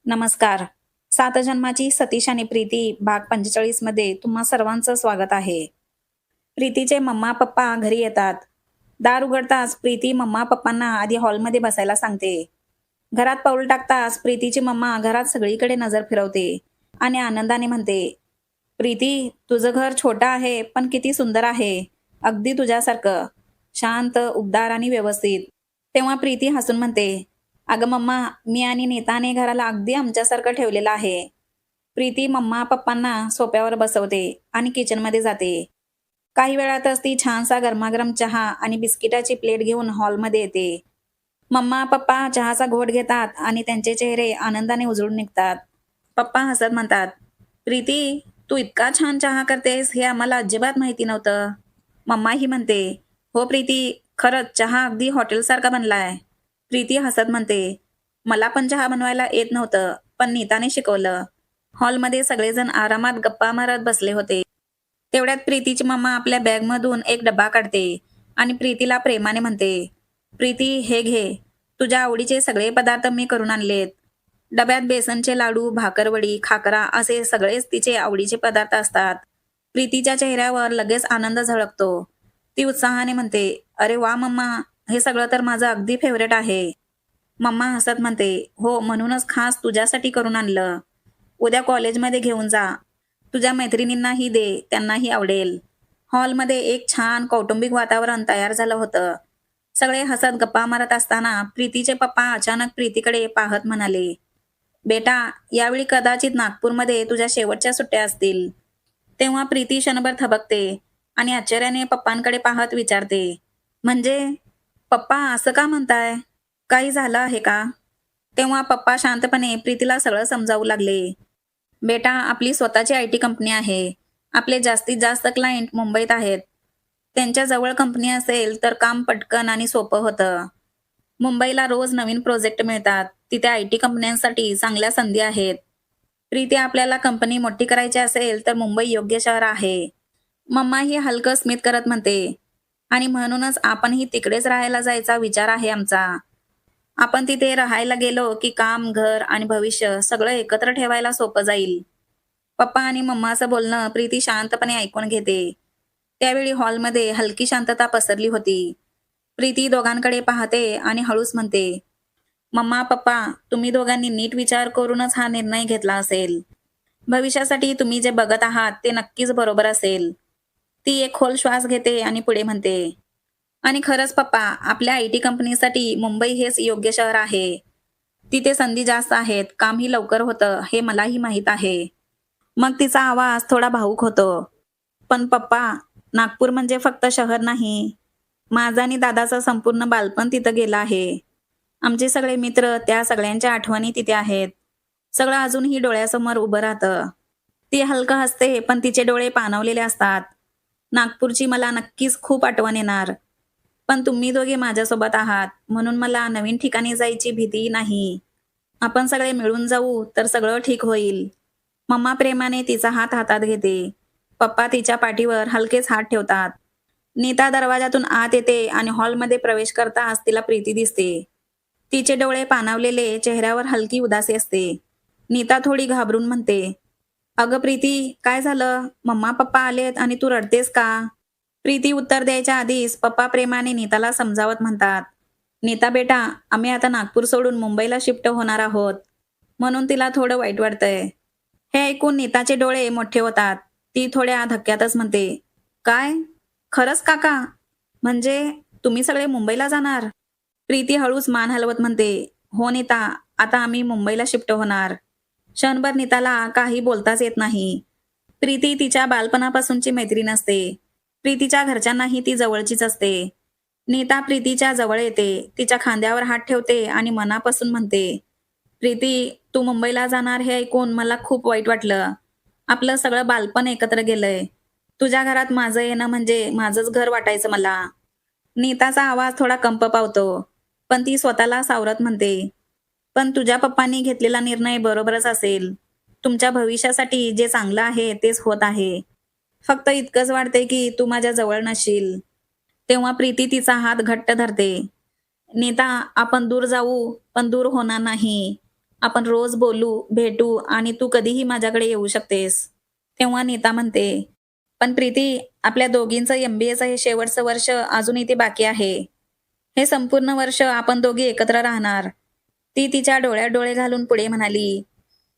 नमस्कार. सात जन्माची सतीश आणि प्रीती भाग 45 मध्ये तुम्हा सर्वांचं स्वागत आहे. प्रीतीचे मम्मा पप्पा घरी येतात. दार उघडताच प्रीती मम्मा पप्पांना आधी हॉलमध्ये बसायला सांगते. घरात पाऊल टाकताच प्रीतीची मम्मा घरात सगळीकडे नजर फिरवते आणि आनंदाने म्हणते, प्रीती, तुझं घर छोटं आहे पण किती सुंदर आहे. अगदी तुझ्यासारखं. शांत, उबदार आणि व्यवस्थित. तेव्हा प्रीती हसून म्हणते, अगं मम्मा, मी आणि नीताने घराला अगदी आमच्यासारखं ठेवलेलं आहे. प्रीती मम्मा पप्पांना सोफ्यावर बसवते आणि किचनमध्ये जाते. काही वेळातच ती छानसा गरमागरम चहा आणि बिस्किटाची प्लेट घेऊन हॉलमध्ये येते. मम्मा पप्पा चहाचा घोट घेतात आणि त्यांचे चेहरे आनंदाने उजळून निघतात. पप्पा हसत म्हणतात, प्रीती, तू इतका छान चहा करतेस हे आम्हाला अजिबात माहिती नव्हतं. मम्मा ही म्हणते, हो प्रीती, खरंच चहा अगदी हॉटेलसारखा बनलाय. प्रीती हसत म्हणते, मला पण चहा बनवायला येत नव्हतं, पण नीताने शिकवलं. हॉलमध्ये सगळेजण आरामात गप्पा मारत बसले होते. तेवढ्यात प्रीतीची मम्मा आपल्या बॅगमधून एक डब्बा काढते आणि प्रीतीला प्रेमाने म्हणते, प्रीती, हे घे. तुझ्या आवडीचे सगळे पदार्थ मी करून आणलेत. डब्यात बेसनचे लाडू, भाकरवडी, खाकरा असे सगळेच तिचे आवडीचे पदार्थ असतात. प्रीतीच्या चेहऱ्यावर लगेच आनंद झळकतो. ती उत्साहाने म्हणते, अरे वा मम्मा, हे सगळं तर माझं अगदी फेवरेट आहे. मम्मा हसत म्हणते, हो, म्हणूनच खास तुझ्यासाठी करून आणलं. उद्या कॉलेजमध्ये घेऊन जा. तुझ्या मैत्रिणींनाही दे, त्यांनाही आवडेल. हॉलमध्ये एक छान कौटुंबिक वातावरण तयार झालं होतं. सगळे हसत गप्पा मारत असताना प्रीतीचे पप्पा अचानक प्रीतीकडे पाहत म्हणाले, बेटा, यावेळी कदाचित नागपूरमध्ये तुझ्या शेवटच्या सुट्ट्या असतील. तेव्हा प्रीती क्षणभर थबकते आणि आश्चर्याने पप्पांकडे पाहत विचारते, म्हणजे पप्पा असं का म्हणताय? काही झालं आहे का? तेव्हा पप्पा शांतपणे प्रीतीला सगळं समजावू लागले. बेटा, आपली स्वतःची आय-टी कंपनी आहे. आपले जास्तीत जास्त क्लायंट मुंबईत आहेत. त्यांच्या जवळ कंपनी असेल तर काम पटकन आणि सोपं होतं. मुंबईला रोज नवीन प्रोजेक्ट मिळतात. तिथे आय-टी कंपन्यांसाठी चांगल्या संधी आहेत. प्रीती, आपल्याला कंपनी मोठी करायची असेल तर मुंबई योग्य शहर आहे. मम्मा ही हलकं स्मित करत म्हणते, आणि म्हणूनच आपणही तिकडेच राहायला जायचा विचार आहे आमचा. आपण तिथे राहायला गेलो की काम, घर आणि भविष्य सगळं एकत्र ठेवायला सोपं जाईल. पप्पा आणि मम्माचं बोलणं प्रीती शांतपणे ऐकून घेते. त्यावेळी हॉलमध्ये हलकी शांतता पसरली होती. प्रीती दोघांकडे पाहते आणि हळूच म्हणते, मम्मा पप्पा, तुम्ही दोघांनी नीट विचार करूनच हा निर्णय घेतला असेल. भविष्यासाठी तुम्ही जे बघत आहात ते नक्कीच बरोबर असेल. ती एक खोल श्वास घेते आणि पुढे म्हणते, आणि खरंच पप्पा, आपल्या आय-टी कंपनीसाठी मुंबई हेच योग्य शहर आहे. तिथे संधी जास्त आहेत, कामही लवकर होतं, हे मलाही माहीत आहे. मग तिचा आवाज थोडा भावूक होतो. पण पप्पा, नागपूर म्हणजे फक्त शहर नाही. माझा आणि दादाचं संपूर्ण बालपण तिथं गेलं आहे. आमचे सगळे मित्र, त्या सगळ्यांच्या आठवणी तिथे आहेत. सगळं अजूनही डोळ्यासमोर उभं राहतं. ती हलकं हसते पण तिचे डोळे पाणावलेले असतात. नागपूरची मला नक्कीच खूप आठवण येणार. पण तुम्ही दोघे माझ्यासोबत आहात, म्हणून मला नवीन ठिकाणी जायची भीती नाही. आपण सगळे मिळून जाऊ तर सगळं ठीक होईल. मम्मा प्रेमाने तिचा हात हातात घेते. पप्पा तिच्या पाठीवर हलकेच हात ठेवतात. नीता दरवाजातून आत येते आणि हॉलमध्ये प्रवेश करताच तिला प्रीती दिसते. तिचे डोळे पाणावलेले, चेहऱ्यावर हलकी उदासी असते. नीता थोडी घाबरून म्हणते, अगं प्रीती, काय झालं? मम्मा पप्पा आलेत आणि तू रडतेस का? प्रीती उत्तर द्यायच्या आधीच पप्पा प्रेमाने नीताला समजावत म्हणतात, नीता बेटा, आम्ही आता नागपूर सोडून मुंबईला शिफ्ट होणार आहोत, म्हणून तिला थोडं वाईट वाटतंय. हे ऐकून नीताचे डोळे मोठे होतात. ती थोड्या धक्क्यातच म्हणते, काय? खरंच काका? म्हणजे तुम्ही सगळे मुंबईला जाणार? प्रीती हळूच मान हलवत म्हणते, हो नीता, आता आम्ही मुंबईला शिफ्ट होणार. क्षणभर नीताला काही बोलताच येत नाही. प्रीती तिच्या बालपणापासूनची मैत्रीण असते. प्रीतीच्या घरच्यांनाही ती जवळचीच असते. नीता प्रीतीच्या जवळ येते, तिच्या खांद्यावर हात ठेवते आणि मनापासून म्हणते, प्रीती, तू मुंबईला जाणार हे ऐकून मला खूप वाईट वाटलं. आपलं सगळं बालपण एकत्र गेलंय. तुझ्या घरात माझं येणं म्हणजे माझंच घर वाटायचं मला. नीताचा आवाज थोडा कंप पावतो, पण ती स्वतःला सावरत म्हणते, पण तुझ्या पप्पांनी घेतलेला निर्णय बरोबरच असेल. तुमच्या भविष्यासाठी जे चांगलं आहे तेच होत आहे. फक्त इतकंच वाटते की तू माझ्या जवळ नसशील. तेव्हा प्रीती तिचा हात घट्ट धरते. नीता, आपण दूर जाऊ, पण दूर होणार नाही. आपण रोज बोलू, भेटू आणि तू कधीही माझ्याकडे येऊ शकतेस. तेव्हा नीता म्हणते, पण प्रीती, आपल्या दोघींचं MBAचं हे शेवटचं वर्ष अजून इथे बाकी आहे. हे संपूर्ण वर्ष आपण दोघी एकत्र राहणार. ती तिच्या डोळ्यात डोळे घालून पुढे म्हणाली,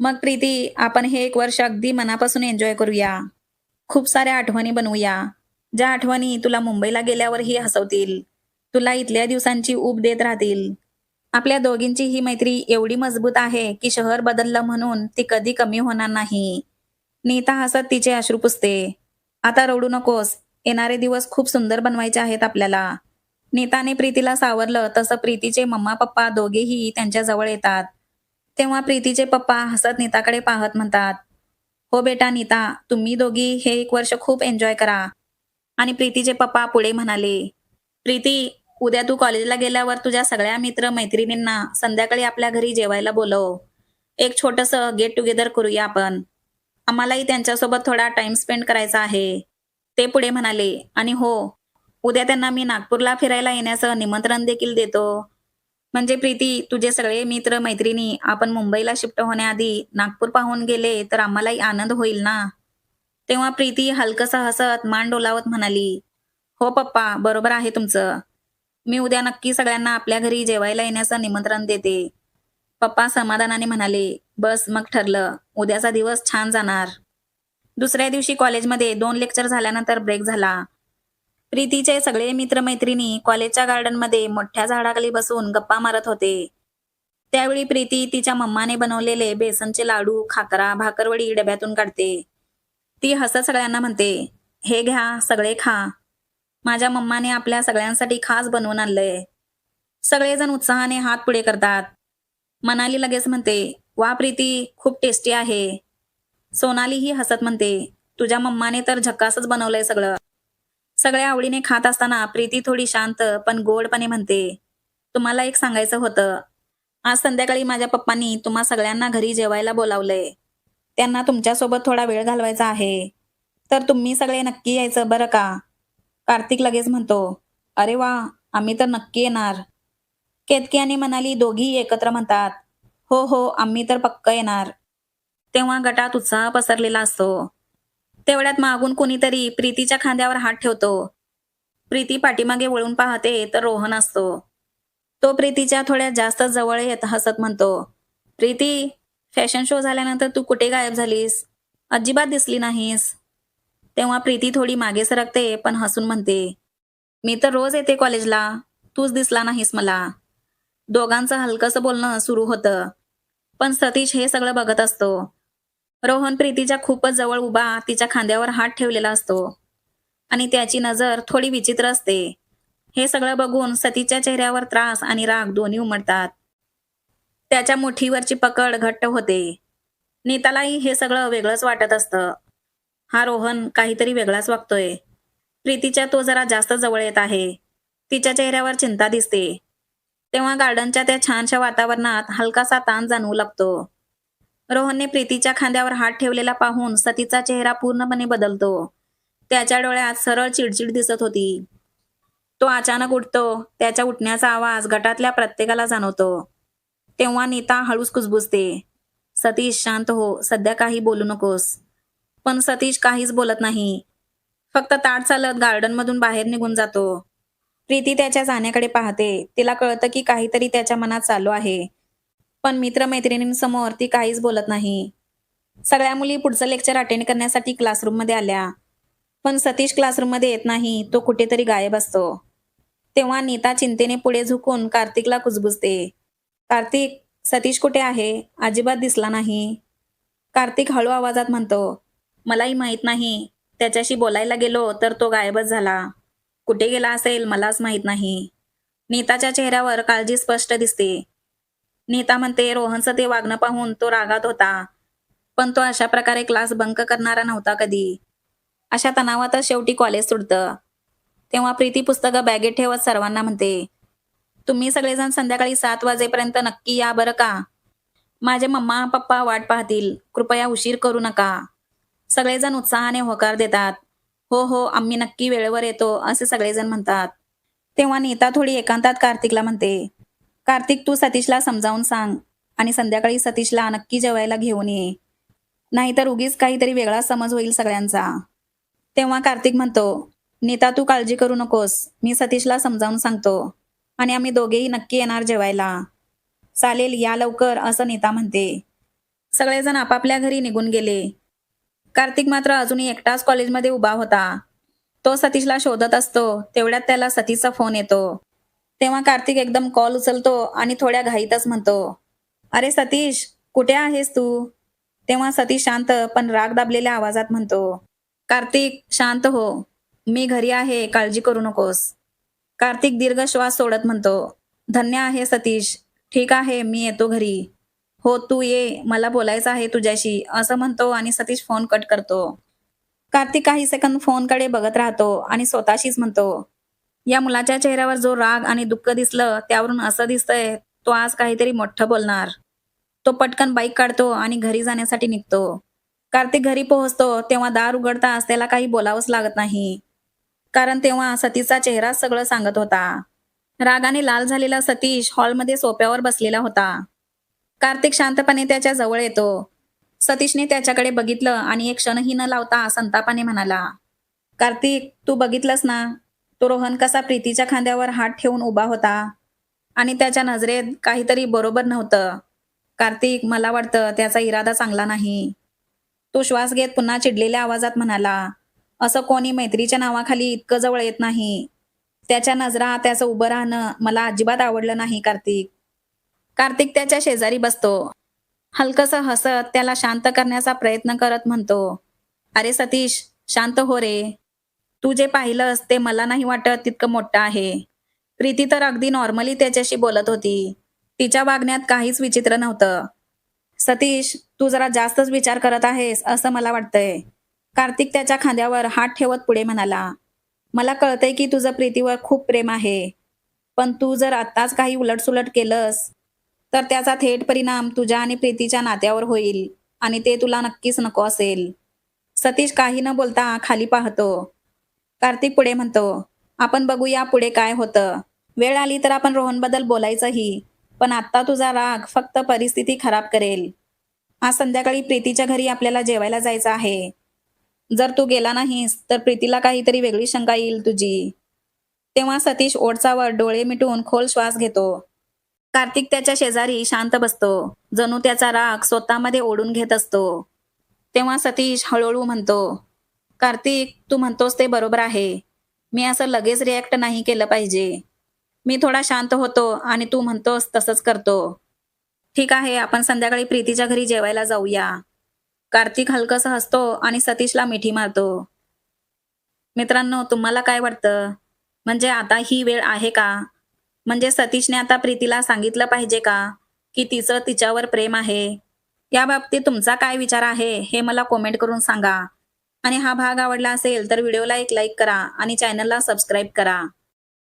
मग प्रीती, आपण हे एक वर्ष अगदी मनापासून एन्जॉय करूया. खूप साऱ्या आठवणी बनवूया. ज्या आठवणी तुला मुंबईला गेल्यावरही हसवतील. तुला इथल्या दिवसांची ऊब देत राहतील. आपल्या दोघींची ही मैत्री एवढी मजबूत आहे, की शहर बदललं म्हणून ती कधी कमी होणार नाही. नीता हसत तिचे अश्रू पुसते. आता रडू नकोस. येणारे दिवस खूप सुंदर बनवायचे आहेत आपल्याला. नीताने प्रीतीला सावरलं तसं प्रीतीचे मम्मा पप्पा दोघेही त्यांच्या जवळ येतात. तेव्हा प्रीतीचे पप्पा हसत नीताकडे पाहत म्हणतात, हो बेटा नीता, तुम्ही दोघी हे एक वर्ष खूप एन्जॉय करा. आणि प्रीतीचे पप्पा पुढे म्हणाले, प्रीती, उद्या तू कॉलेजला गेल्यावर तुझ्या सगळ्या मित्र मैत्रिणींना संध्याकाळी आपल्या घरी जेवायला बोलव. एक छोटंसं गेट टुगेदर करूया आपण. आम्हालाही त्यांच्यासोबत थोडा टाइम स्पेंड करायचा आहे. ते पुढे म्हणाले, आणि हो, उद्या त्यांना मी नागपूरला फिरायला येण्याचं निमंत्रण देखील देतो. म्हणजे प्रीती, तुझे सगळे मित्र मैत्रिणी आपण मुंबईला शिफ्ट होण्याआधी नागपूर पाहून गेले तर आम्हालाही आनंद होईल ना. तेव्हा प्रीती हलकसं हसत मान डोलावत म्हणाली, हो पप्पा, बरोबर आहे तुमचं. मी उद्या नक्की सगळ्यांना आपल्या घरी जेवायला येण्याचं निमंत्रण देते. पप्पा समाधानाने म्हणाले, बस मग ठरलं, उद्याचा दिवस छान जाणार. दुसऱ्या दिवशी कॉलेजमध्ये 2 लेक्चर झाल्यानंतर ब्रेक झाला. प्रीतीचे सगळे मित्रमैत्रिणी कॉलेजच्या गार्डनमध्ये मोठ्या झाडाखाली बसून गप्पा मारत होते. त्यावेळी प्रीती तिच्या मम्माने बनवलेले बेसनचे लाडू, खाकरा, भाकरवडी डब्यातून काढते. ती हसत सगळ्यांना म्हणते, हे घ्या, सगळे खा. माझ्या मम्माने आपल्या सगळ्यांसाठी खास बनवून आणलंय. सगळेजण उत्साहाने हात पुढे करतात. मनाली लगेच म्हणते, वा प्रीती, खूप टेस्टी आहे. सोनालीही हसत म्हणते, तुझ्या मम्माने तर झक्कासच बनवलंय सगळं. सगळे आवडीने खात असताना प्रीती थोडी शांत पण गोडपणे म्हणते, तुम्हाला एक सांगायचं होतं. आज संध्याकाळी माझ्या पप्पांनी तुम्हा सगळ्यांना घरी जेवायला बोलावलंय. त्यांना तुमच्यासोबत थोडा वेळ घालवायचा आहे. तर तुम्ही सगळे नक्की यायचं बरं का. कार्तिक लगेच म्हणतो, अरे वा, आम्ही तर नक्की येणार. केतकी आणि मनाली दोघी एकत्र म्हणतात, हो हो, आम्ही तर पक्क येणार. तेव्हा गटात उत्साह पसरलेला असतो. तेवढ्यात मागून कोणीतरी प्रीतीच्या खांद्यावर हात ठेवतो. प्रीती पाठीमागे वळून पाहते तर रोहन असतो. तो प्रीतीच्या थोड्या जास्त जवळ येत हसत म्हणतो, प्रीती, फॅशन शो झाल्यानंतर तू कुठे गायब झालीस? अजिबात दिसली नाहीस. तेव्हा प्रीती थोडी मागे सरकते पण हसून म्हणते, मी तर रोज येते कॉलेजला. तूच दिसला नाहीस मला. दोघांचं हलकसं बोलणं सुरू होतं. पण सतीश हे सगळं बघत असतो. रोहन प्रीतीच्या खूपच जवळ उभा तिच्या खांद्यावर हात ठेवलेला असतो. आणि त्याची नजर थोडी विचित्र असते. हे सगळं बघून सतीशच्या चेहऱ्यावर त्रास आणि राग दोन्ही उमटतात. त्याच्या मुठीवरची पकड घट्ट होते. नीतालाही हे सगळं वेगळंच वाटत असतं. हा रोहन काहीतरी वेगळाच वागतोय. प्रीतीच्या तो जरा जास्त जवळ येत आहे. तिच्या चेहऱ्यावर चिंता दिसते. तेव्हा गार्डनच्या त्या छानशा वातावरणात हलकासा ताण जाणवू लागतो. रोहनने प्रीतीच्या खांद्यावर हात ठेवलेला पाहून सतीचा चेहरा पूर्णपणे बदलतो. त्याच्या डोळ्यात सरळ चिडचिड दिसत होती. तो अचानक उठतो. त्याच्या उठण्याचा आवाज गटातल्या प्रत्येकाला जाणवतो. तेव्हा नीता हळूच कुजबुजते, सतीश शांत हो, सध्या काही बोलू नकोस. पण सतीश काहीच बोलत नाही. फक्त ताठ चालत गार्डनमधून बाहेर निघून जातो. प्रीती त्याच्या जाण्याकडे पाहते. तिला कळतं की काहीतरी त्याच्या मनात चालू आहे. पण मित्रमैत्रिणींसमोर ती काहीच बोलत नाही. सगळ्या मुली पुढचं लेक्चर अटेंड करण्यासाठी क्लासरूममध्ये आल्या. पण सतीश क्लासरूममध्ये येत नाही. तो कुठेतरी गायब असतो. तेव्हा नीता चिंतेने पुढे झुकून कार्तिकला कुजबुजते. कार्तिक, सतीश कुठे आहे? अजिबात दिसला नाही. कार्तिक हळू आवाजात म्हणतो, मलाही माहित नाही. त्याच्याशी बोलायला गेलो तर तो गायबच झाला. कुठे गेला असेल मलाच माहित नाही. नीताच्या चेहऱ्यावर काळजी स्पष्ट दिसते. नीता म्हणते, रोहनचं ते वागणं पाहून तो रागात होता. पण तो अशा प्रकारे क्लास बंक करणारा नव्हता कधी. अशा तणावातच शेवटी कॉलेज सुटतं. तेव्हा प्रीती पुस्तकं बॅगेत ठेवत सर्वांना म्हणते, तुम्ही सगळेजण संध्याकाळी 7 वाजेपर्यंत नक्की या बरं का. माझे मम्मा पप्पा वाट पाहतील. कृपया उशीर करू नका. सगळेजण उत्साहाने होकार देतात. हो हो, आम्ही नक्की वेळेवर येतो, असे सगळेजण म्हणतात. तेव्हा नीता थोडी एकांतात कार्तिकला म्हणते, कार्तिक, तू सतीशला समजावून सांग. आणि संध्याकाळी सतीशला नक्की जेवायला घेऊन ये. नाहीतर उगीच काहीतरी वेगळा समज होईल सगळ्यांचा. तेव्हा कार्तिक म्हणतो, नीता तू काळजी करू नकोस. मी सतीशला समजावून सांगतो आणि आम्ही दोघेही नक्की येणार जेवायला. चालेल या लवकर असं नीता म्हणते. सगळेजण आपापल्या घरी निघून गेले. कार्तिक मात्र अजूनही एकटाच कॉलेजमध्ये उभा होता. तो सतीशला शोधत असतो तेवढ्यात त्याला सतीशचा फोन येतो. तेव्हा कार्तिक एकदम कॉल उचलतो आणि थोड्या घाईतच म्हणतो, अरे सतीश, कुठे आहेस तू? तेव्हा सतीश शांत पण राग दाबलेल्या आवाजात म्हणतो, कार्तिक शांत हो. मी घरी आहे, काळजी करू नकोस. कार्तिक दीर्घ श्वास सोडत म्हणतो, धन्य आहे सतीश. ठीक आहे, मी येतो घरी. हो तू ये, मला बोलायचं आहे तुझ्याशी असं म्हणतो आणि सतीश फोन कट करतो. कार्तिक काही सेकंद फोनकडे बघत राहतो आणि स्वतःशीच म्हणतो, या मुलाच्या चेहऱ्यावर जो राग आणि दुःख दिसलं त्यावरून असं दिसतंय तो आज काहीतरी मोठं बोलणार. तो पटकन बाईक काढतो आणि घरी जाण्यासाठी निघतो. कार्तिक घरी पोहोचतो तेव्हा दार उघडताच त्याला काही बोलावंच लागत नाही. कारण तेव्हा सतीशचा चेहरा सगळं सांगत होता. रागाने लाल झालेला सतीश हॉलमध्ये सोफ्यावर बसलेला होता. कार्तिक शांतपणे त्याच्या जवळ येतो. सतीशने त्याच्याकडे बघितलं आणि एक क्षणही न लावता संतापाने म्हणाला, कार्तिक तू बघितलंस ना, तो रोहन कसा प्रीतीच्या खांद्यावर हात ठेवून उभा होता आणि त्याच्या नजरेत काहीतरी बरोबर नव्हतं. कार्तिक मला वाटतं त्याचा इरादा चांगला नाही. तो श्वास घेत पुन्हा चिडलेल्या आवाजात म्हणाला, असं कोणी मैत्रीच्या नावाखाली इतकं जवळ येत नाही. त्याच्या नजरा, त्याचं उभं राहणं मला अजिबात आवडलं नाही कार्तिक. कार्तिक त्याच्या शेजारी बसतो. हलकसं हसत त्याला शांत करण्याचा प्रयत्न करत म्हणतो, अरे सतीश, शांत हो रे. तू जे पाहिलंस ते मला नाही वाटत तितकं मोठं आहे. प्रीती तर अगदी नॉर्मली त्याच्याशी बोलत होती. तिच्या वागण्यात काहीच विचित्र नव्हतं. सतीश, तू जरा जास्तच विचार करत आहेस असं मला वाटतंय. कार्तिक त्याच्या खांद्यावर हात ठेवत पुढे म्हणाला, मला कळतंय की तुझं प्रीतीवर खूप प्रेम आहे. पण तू जर आत्ताच काही उलटसुलट केलंस तर त्याचा थेट परिणाम तुझ्या आणि प्रीतीच्या नात्यावर होईल आणि ते तुला नक्कीच नको असेल. सतीश काही न बोलता खाली पाहतो. कार्तिक पुढे म्हणतो, आपण बघूया पुढे काय होतं. वेळ आली तर आपण रोहनबद्दल बोलायचंही, पण आत्ता तुझा राग फक्त परिस्थिती खराब करेल. आज संध्याकाळी प्रीतीच्या घरी आपल्याला जेवायला जायचं आहे. जर तू गेला नाहीस तर प्रीतीला काहीतरी वेगळी शंका येईल तुझी. तेव्हा सतीश ओठचावर डोळे मिटून खोल श्वास घेतो. कार्तिक त्याच्या शेजारी शांत बसतो, जणू त्याचा राग स्वतःमध्ये ओढून घेत असतो. तेव्हा सतीश हळूहळू म्हणतो, कार्तिक तू म्हणतोस ते बरोबर आहे. मी असं लगेच रिॲक्ट नाही केलं पाहिजे. मी थोडा शांत होतो आणि तू म्हणतोस तसंच करतो. ठीक आहे, आपण संध्याकाळी प्रीतीच्या घरी जेवायला जाऊया. कार्तिक हलकसं हसतो आणि सतीशला मिठी मारतो. मित्रांनो, तुम्हाला काय वाटतं? म्हणजे आता ही वेळ आहे का? म्हणजे सतीशने आता प्रीतीला सांगितलं पाहिजे का की तिचं तिच्यावर प्रेम आहे? या बाबतीत तुमचा काय विचार आहे हे मला कमेंट करून सांगा. आणि हा भाग आवडला असेल तर व्हिडिओला एक लाईक करा आणि चॅनलला सबस्क्राईब करा.